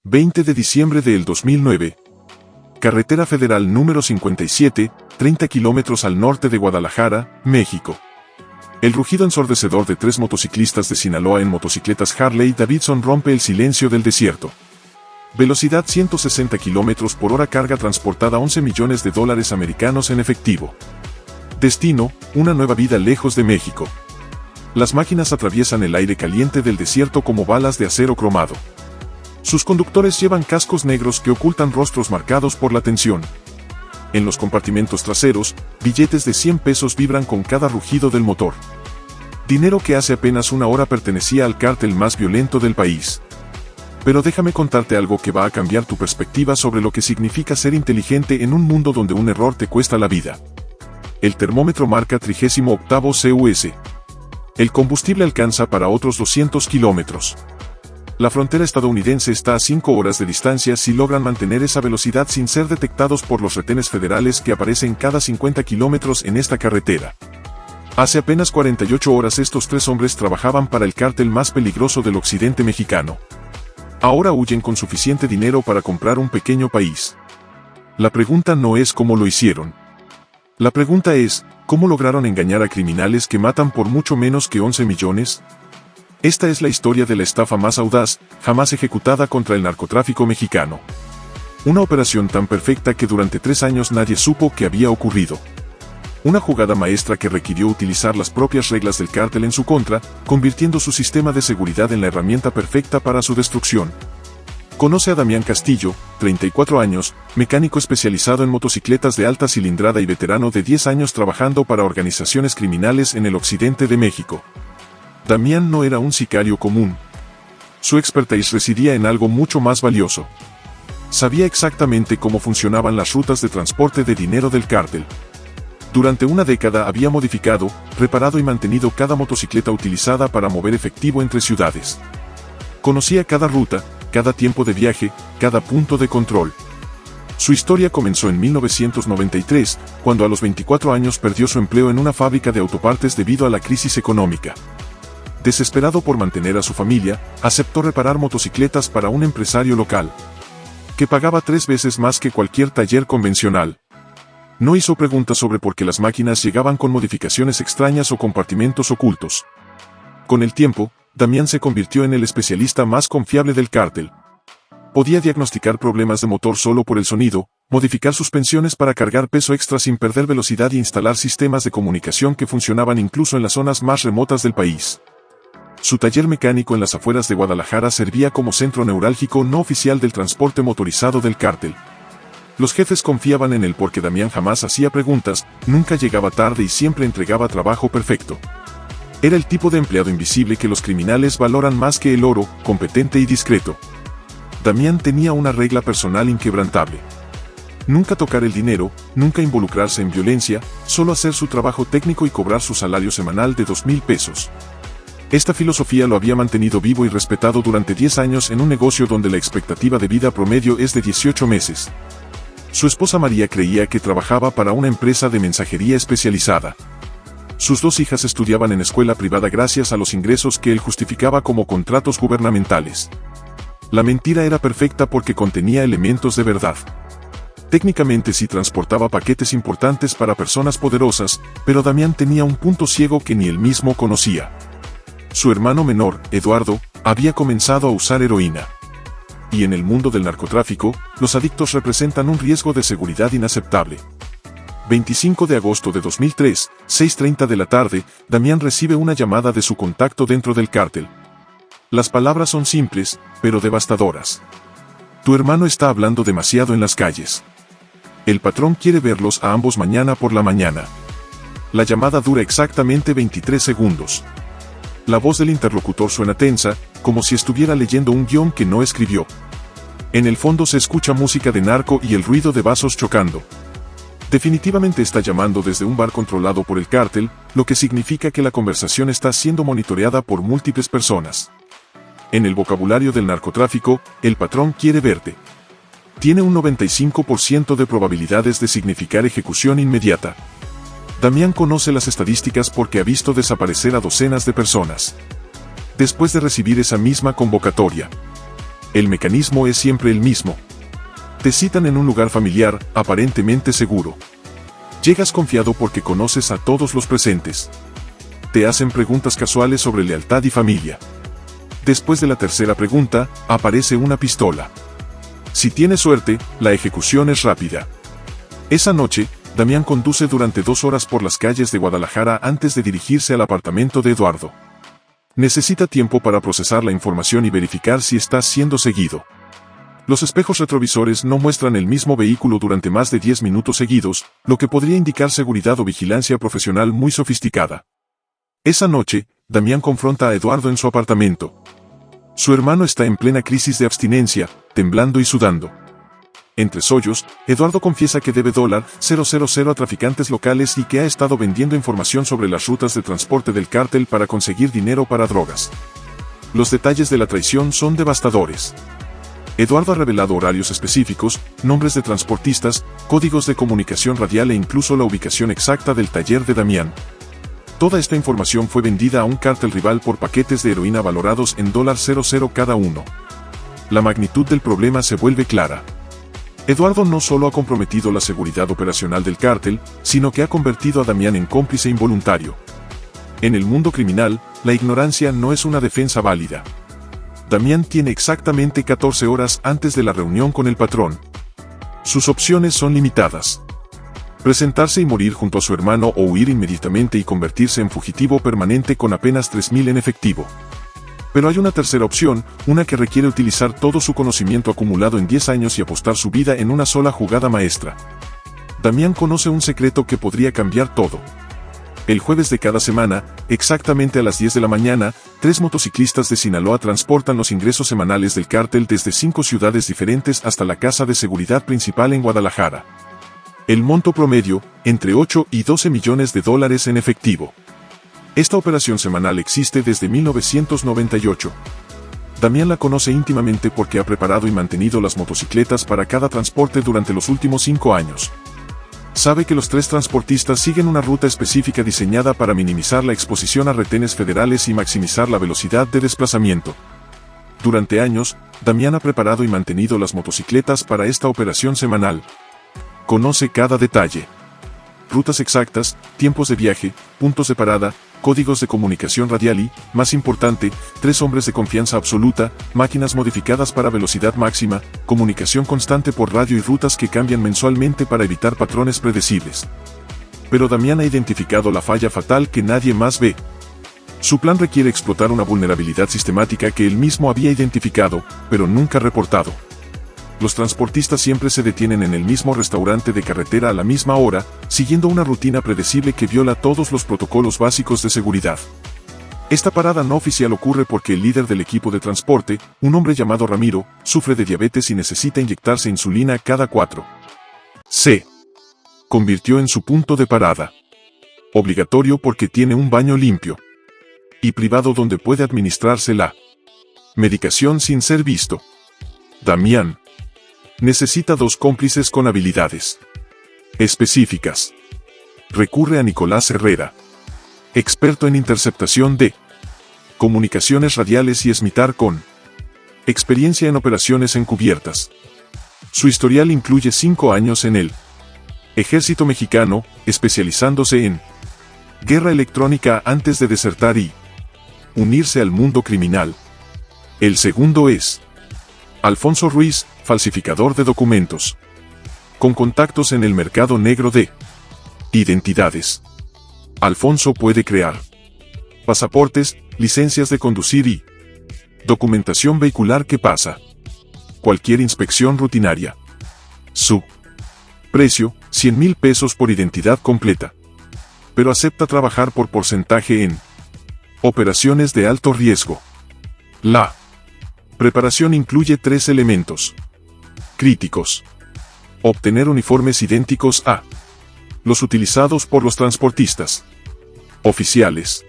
20 de diciembre del 2009. Carretera Federal número 57, 30 kilómetros al norte de Guadalajara, México. El rugido ensordecedor de tres motociclistas de Sinaloa en motocicletas Harley Davidson rompe el silencio del desierto. Velocidad 160 kilómetros por hora, carga transportada $11 millones americanos en efectivo. Destino, una nueva vida lejos de México. Las máquinas atraviesan el aire caliente del desierto como balas de acero cromado. Sus conductores llevan cascos negros que ocultan rostros marcados por la tensión. En los compartimentos traseros, billetes de 100 pesos vibran con cada rugido del motor. Dinero que hace apenas una hora pertenecía al cártel más violento del país. Pero déjame contarte algo que va a cambiar tu perspectiva sobre lo que significa ser inteligente en un mundo donde un error te cuesta la vida. El termómetro marca 38º CUS. El combustible alcanza para otros 200 kilómetros. La frontera estadounidense está a 5 horas de distancia si logran mantener esa velocidad sin ser detectados por los retenes federales que aparecen cada 50 kilómetros en esta carretera. Hace apenas 48 horas estos tres hombres trabajaban para el cártel más peligroso del occidente mexicano. Ahora huyen con suficiente dinero para comprar un pequeño país. La pregunta no es cómo lo hicieron. La pregunta es, ¿cómo lograron engañar a criminales que matan por mucho menos que 11 millones? Esta es la historia de la estafa más audaz, jamás ejecutada contra el narcotráfico mexicano. Una operación tan perfecta que durante 3 años nadie supo que había ocurrido. Una jugada maestra que requirió utilizar las propias reglas del cártel en su contra, convirtiendo su sistema de seguridad en la herramienta perfecta para su destrucción. Conoce a Damián Castillo, 34 años, mecánico especializado en motocicletas de alta cilindrada y veterano de 10 años trabajando para organizaciones criminales en el occidente de México. Damián no era un sicario común. Su expertise residía en algo mucho más valioso. Sabía exactamente cómo funcionaban las rutas de transporte de dinero del cártel. Durante una década había modificado, reparado y mantenido cada motocicleta utilizada para mover efectivo entre ciudades. Conocía cada ruta, cada tiempo de viaje, cada punto de control. Su historia comenzó en 1993, cuando a los 24 años perdió su empleo en una fábrica de autopartes debido a la crisis económica. Desesperado por mantener a su familia, aceptó reparar motocicletas para un empresario local, que pagaba 3 veces más que cualquier taller convencional. No hizo preguntas sobre por qué las máquinas llegaban con modificaciones extrañas o compartimentos ocultos. Con el tiempo, Damián se convirtió en el especialista más confiable del cártel. Podía diagnosticar problemas de motor solo por el sonido, modificar suspensiones para cargar peso extra sin perder velocidad e instalar sistemas de comunicación que funcionaban incluso en las zonas más remotas del país. Su taller mecánico en las afueras de Guadalajara servía como centro neurálgico no oficial del transporte motorizado del cártel. Los jefes confiaban en él porque Damián jamás hacía preguntas, nunca llegaba tarde y siempre entregaba trabajo perfecto. Era el tipo de empleado invisible que los criminales valoran más que el oro, competente y discreto. Damián tenía una regla personal inquebrantable. Nunca tocar el dinero, nunca involucrarse en violencia, solo hacer su trabajo técnico y cobrar su salario semanal de 2,000 pesos. Esta filosofía lo había mantenido vivo y respetado durante 10 años en un negocio donde la expectativa de vida promedio es de 18 meses. Su esposa María creía que trabajaba para una empresa de mensajería especializada. Sus 2 hijas estudiaban en escuela privada gracias a los ingresos que él justificaba como contratos gubernamentales. La mentira era perfecta porque contenía elementos de verdad. Técnicamente sí transportaba paquetes importantes para personas poderosas, pero Damián tenía un punto ciego que ni él mismo conocía. Su hermano menor, Eduardo, había comenzado a usar heroína. Y en el mundo del narcotráfico, los adictos representan un riesgo de seguridad inaceptable. 25 de agosto de 2003, 6:30 de la tarde, Damián recibe una llamada de su contacto dentro del cártel. Las palabras son simples, pero devastadoras. Tu hermano está hablando demasiado en las calles. El patrón quiere verlos a ambos mañana por la mañana. La llamada dura exactamente 23 segundos. La voz del interlocutor suena tensa, como si estuviera leyendo un guión que no escribió. En el fondo se escucha música de narco y el ruido de vasos chocando. Definitivamente está llamando desde un bar controlado por el cártel, lo que significa que la conversación está siendo monitoreada por múltiples personas. En el vocabulario del narcotráfico, el patrón quiere verte. Tiene un 95% de probabilidades de significar ejecución inmediata. Damián conoce las estadísticas porque ha visto desaparecer a docenas de personas. Después de recibir esa misma convocatoria, El mecanismo es siempre el mismo. Te citan en un lugar familiar, aparentemente seguro. Llegas confiado porque conoces a todos los presentes. Te hacen preguntas casuales sobre lealtad y familia. Después de la tercera pregunta, aparece una pistola. Si tienes suerte, la ejecución es rápida. Esa noche, Damián conduce durante 2 horas por las calles de Guadalajara antes de dirigirse al apartamento de Eduardo. Necesita tiempo para procesar la información y verificar si está siendo seguido. Los espejos retrovisores no muestran el mismo vehículo durante más de 10 minutos seguidos, lo que podría indicar seguridad o vigilancia profesional muy sofisticada. Esa noche, Damián confronta a Eduardo en su apartamento. Su hermano está en plena crisis de abstinencia, temblando y sudando. Entre sollos, Eduardo confiesa que debe $000 a traficantes locales y que ha estado vendiendo información sobre las rutas de transporte del cártel para conseguir dinero para drogas. Los detalles de la traición son devastadores. Eduardo ha revelado horarios específicos, nombres de transportistas, códigos de comunicación radial e incluso la ubicación exacta del taller de Damián. Toda esta información fue vendida a un cártel rival por paquetes de heroína valorados en $00 cada uno. La magnitud del problema se vuelve clara. Eduardo no solo ha comprometido la seguridad operacional del cártel, sino que ha convertido a Damián en cómplice involuntario. En el mundo criminal, la ignorancia no es una defensa válida. Damián tiene exactamente 14 horas antes de la reunión con el patrón. Sus opciones son limitadas. Presentarse y morir junto a su hermano o huir inmediatamente y convertirse en fugitivo permanente con apenas 3.000 en efectivo. Pero hay una tercera opción, una que requiere utilizar todo su conocimiento acumulado en 10 años y apostar su vida en una sola jugada maestra. Damián conoce un secreto que podría cambiar todo. El jueves de cada semana, exactamente a las 10 de la mañana, 3 motociclistas de Sinaloa transportan los ingresos semanales del cártel desde 5 ciudades diferentes hasta la casa de seguridad principal en Guadalajara. El monto promedio, entre 8 y 12 millones de dólares en efectivo. Esta operación semanal existe desde 1998. Damián la conoce íntimamente porque ha preparado y mantenido las motocicletas para cada transporte durante los últimos 5 años. Sabe que los 3 transportistas siguen una ruta específica diseñada para minimizar la exposición a retenes federales y maximizar la velocidad de desplazamiento. Durante años, Damián ha preparado y mantenido las motocicletas para esta operación semanal. Conoce cada detalle. Rutas exactas, tiempos de viaje, puntos de parada, códigos de comunicación radial y, más importante, 3 hombres de confianza absoluta, máquinas modificadas para velocidad máxima, comunicación constante por radio y rutas que cambian mensualmente para evitar patrones predecibles. Pero Damián ha identificado la falla fatal que nadie más ve. Su plan requiere explotar una vulnerabilidad sistemática que él mismo había identificado, pero nunca reportado. Los transportistas siempre se detienen en el mismo restaurante de carretera a la misma hora, siguiendo una rutina predecible que viola todos los protocolos básicos de seguridad. Esta parada no oficial ocurre porque el líder del equipo de transporte, un hombre llamado Ramiro, sufre de diabetes y necesita inyectarse insulina cada 4. Se convirtió en su punto de parada. Obligatorio porque tiene un baño limpio. Y privado donde puede administrarse la medicación sin ser visto. Damián necesita 2 cómplices con habilidades específicas. Recurre a Nicolás Herrera, experto en interceptación de comunicaciones radiales y esmitar con experiencia en operaciones encubiertas. Su historial incluye 5 años en el Ejército Mexicano, especializándose en guerra electrónica antes de desertar y unirse al mundo criminal. El segundo es Alfonso Ruiz, falsificador de documentos, con contactos en el mercado negro de identidades. Alfonso puede crear pasaportes, licencias de conducir y documentación vehicular que pasa cualquier inspección rutinaria. Su precio, 100,000 pesos por identidad completa. Pero acepta trabajar por porcentaje en operaciones de alto riesgo. La preparación incluye 3 elementos críticos. Obtener uniformes idénticos a los utilizados por los transportistas oficiales.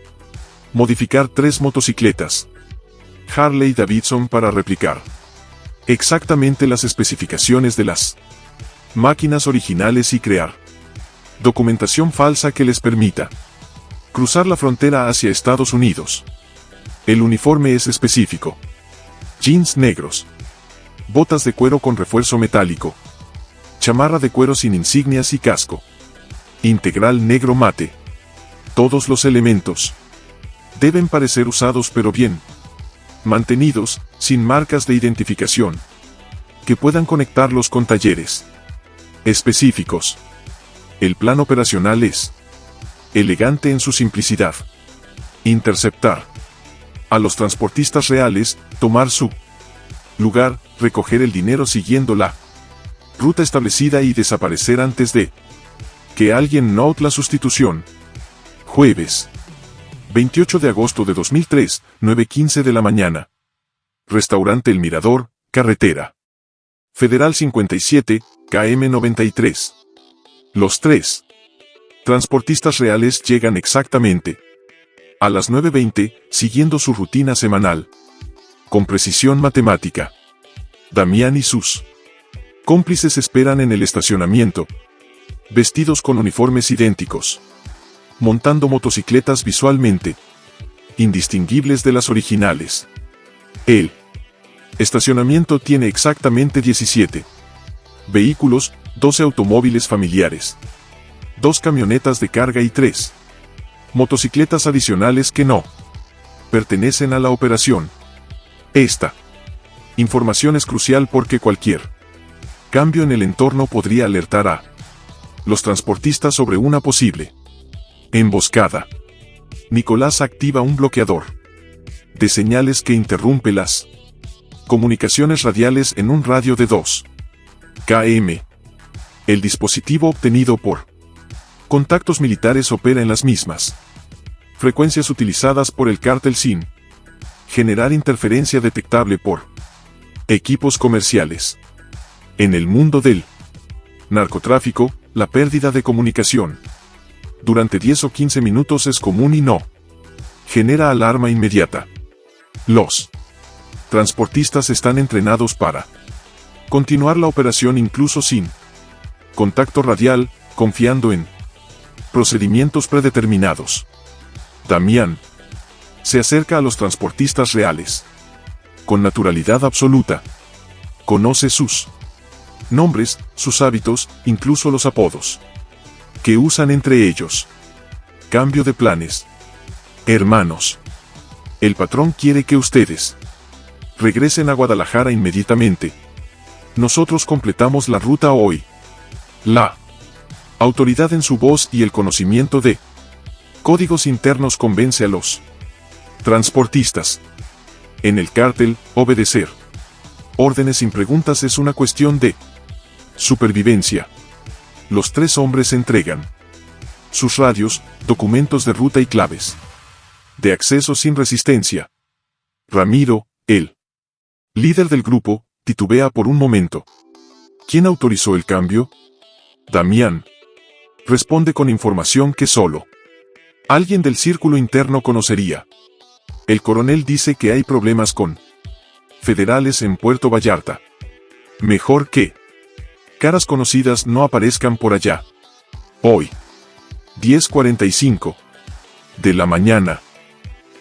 Modificar 3 motocicletas Harley Davidson para replicar exactamente las especificaciones de las máquinas originales y crear documentación falsa que les permita cruzar la frontera hacia Estados Unidos. El uniforme es específico: jeans negros, botas de cuero con refuerzo metálico, chamarra de cuero sin insignias y casco, integral negro mate. Todos los elementos deben parecer usados pero bien mantenidos, sin marcas de identificación, que puedan conectarlos con talleres específicos. El plan operacional es elegante en su simplicidad. Interceptar a los transportistas reales, tomar su lugar, recoger el dinero siguiendo la ruta establecida y desaparecer antes de que alguien note la sustitución. Jueves 28 de agosto de 2003, 9:15 de la mañana. Restaurante El Mirador, carretera Federal 57, KM 93. Los tres transportistas reales llegan exactamente a las 9:20, siguiendo su rutina semanal, con precisión matemática. Damián y sus cómplices esperan en el estacionamiento, vestidos con uniformes idénticos, montando motocicletas visualmente indistinguibles de las originales. El estacionamiento tiene exactamente 17 vehículos, 12 automóviles familiares, 2 camionetas de carga y 3 motocicletas adicionales que no pertenecen a la operación. Esta información es crucial porque cualquier cambio en el entorno podría alertar a los transportistas sobre una posible emboscada. Nicolás activa un bloqueador de señales que interrumpe las comunicaciones radiales en un radio de 2 km. El dispositivo obtenido por contactos militares opera en las mismas frecuencias utilizadas por el cártel sin generar interferencia detectable por equipos comerciales. En el mundo del narcotráfico, la pérdida de comunicación durante 10 o 15 minutos es común y no genera alarma inmediata. Los transportistas están entrenados para continuar la operación incluso sin contacto radial, confiando en procedimientos predeterminados. Damián se acerca a los transportistas reales con naturalidad absoluta. Conoce sus nombres, sus hábitos, incluso los apodos que usan entre ellos. Cambio de planes. Hermanos, el patrón quiere que ustedes regresen a Guadalajara inmediatamente. Nosotros completamos la ruta hoy. La autoridad en su voz y el conocimiento de códigos internos convence a los transportistas. En el cártel, obedecer órdenes sin preguntas es una cuestión de supervivencia. Los tres hombres entregan sus radios, documentos de ruta y claves de acceso sin resistencia. Ramiro, el líder del grupo, titubea por un momento. ¿Quién autorizó el cambio? Damián responde con información que solo alguien del círculo interno conocería. El coronel dice que hay problemas con federales en Puerto Vallarta. Mejor que caras conocidas no aparezcan por allá. Hoy, 10:45 de la mañana,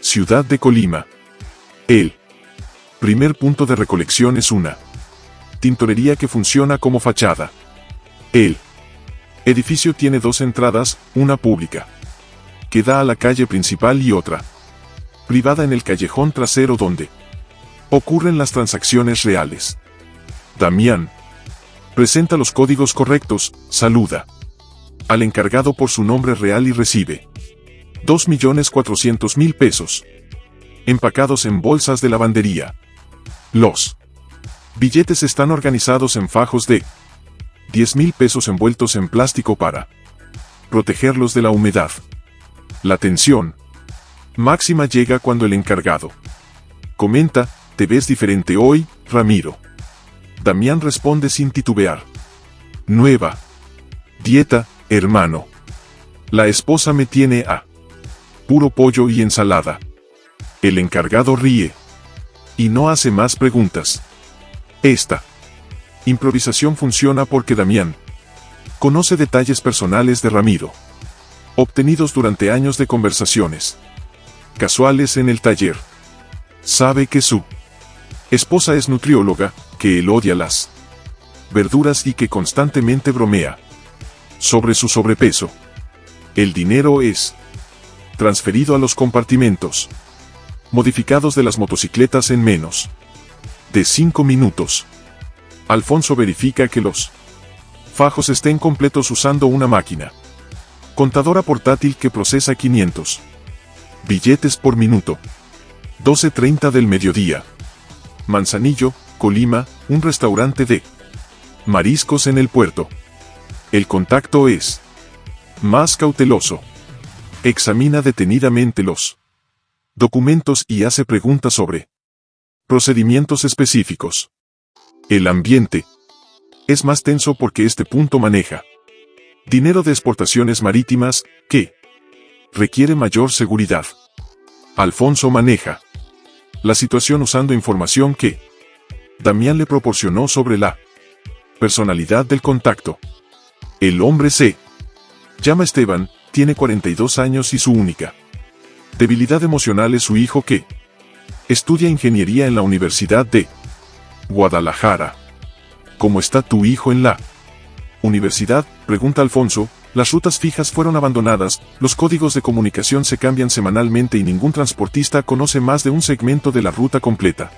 Ciudad de Colima. El primer punto de recolección es una tintorería que funciona como fachada. El edificio tiene 2 entradas, una pública que da a la calle principal y otra privada en el callejón trasero donde ocurren las transacciones reales. Damián presenta los códigos correctos, saluda al encargado por su nombre real y recibe 2.400.000 pesos empacados en bolsas de lavandería. Los billetes están organizados en fajos de 10.000 pesos envueltos en plástico para protegerlos de la humedad. La tensión máxima llega cuando el encargado comenta: «Te ves diferente hoy, Ramiro». Damián responde sin titubear: «Nueva dieta, hermano. La esposa me tiene a puro pollo y ensalada». El encargado ríe y no hace más preguntas. Esta improvisación funciona porque Damián conoce detalles personales de Ramiro, obtenidos durante años de conversaciones casuales en el taller. Sabe que su Esposa es nutrióloga, que él odia las verduras y que constantemente bromea sobre su sobrepeso. El dinero es transferido a los compartimentos modificados de las motocicletas en menos de 5 minutos. Alfonso verifica que los fajos estén completos usando una máquina contadora portátil que procesa 500 billetes por minuto. 12:30 del mediodía. Manzanillo, Colima, un restaurante de mariscos en el puerto. El contacto es más cauteloso. Examina detenidamente los documentos y hace preguntas sobre procedimientos específicos. El ambiente es más tenso porque este punto maneja dinero de exportaciones marítimas, que requiere mayor seguridad. Alfonso maneja la situación usando información que Damián le proporcionó sobre la personalidad del contacto. El hombre se llama Esteban, tiene 42 años y su única debilidad emocional es su hijo que estudia ingeniería en la Universidad de Guadalajara. ¿Cómo está tu hijo en la universidad?, pregunta Alfonso. Las rutas fijas fueron abandonadas, los códigos de comunicación se cambian semanalmente y ningún transportista conoce más de un segmento de la ruta completa.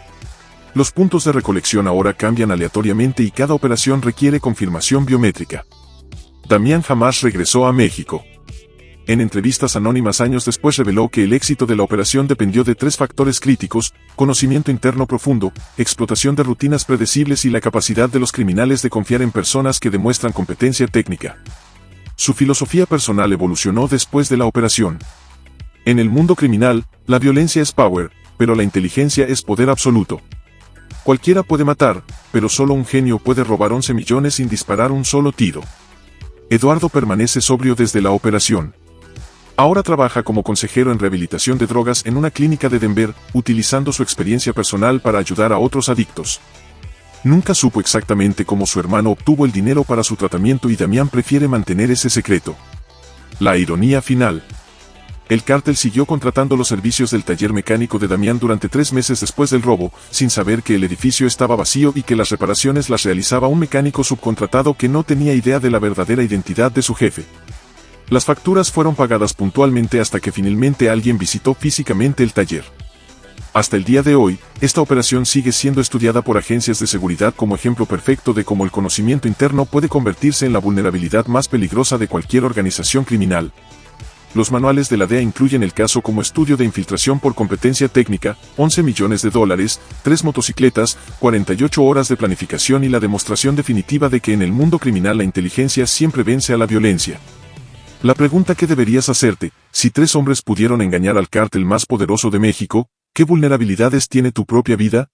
Los puntos de recolección ahora cambian aleatoriamente y cada operación requiere confirmación biométrica. Damián jamás regresó a México. En entrevistas anónimas años después reveló que el éxito de la operación dependió de 3 factores críticos: conocimiento interno profundo, explotación de rutinas predecibles y la capacidad de los criminales de confiar en personas que demuestran competencia técnica. Su filosofía personal evolucionó después de la operación. En el mundo criminal, la violencia es power, pero la inteligencia es poder absoluto. Cualquiera puede matar, pero solo un genio puede robar 11 millones sin disparar un solo tiro. Eduardo permanece sobrio desde la operación. Ahora trabaja como consejero en rehabilitación de drogas en una clínica de Denver, utilizando su experiencia personal para ayudar a otros adictos. Nunca supo exactamente cómo su hermano obtuvo el dinero para su tratamiento y Damián prefiere mantener ese secreto. La ironía final. El cártel siguió contratando los servicios del taller mecánico de Damián durante 3 meses después del robo, sin saber que el edificio estaba vacío y que las reparaciones las realizaba un mecánico subcontratado que no tenía idea de la verdadera identidad de su jefe. Las facturas fueron pagadas puntualmente hasta que finalmente alguien visitó físicamente el taller. Hasta el día de hoy, esta operación sigue siendo estudiada por agencias de seguridad como ejemplo perfecto de cómo el conocimiento interno puede convertirse en la vulnerabilidad más peligrosa de cualquier organización criminal. Los manuales de la DEA incluyen el caso como estudio de infiltración por competencia técnica, 11 millones de dólares, 3 motocicletas, 48 horas de planificación y la demostración definitiva de que en el mundo criminal la inteligencia siempre vence a la violencia. La pregunta que deberías hacerte: si 3 hombres pudieron engañar al cártel más poderoso de México, ¿qué vulnerabilidades tiene tu propia vida?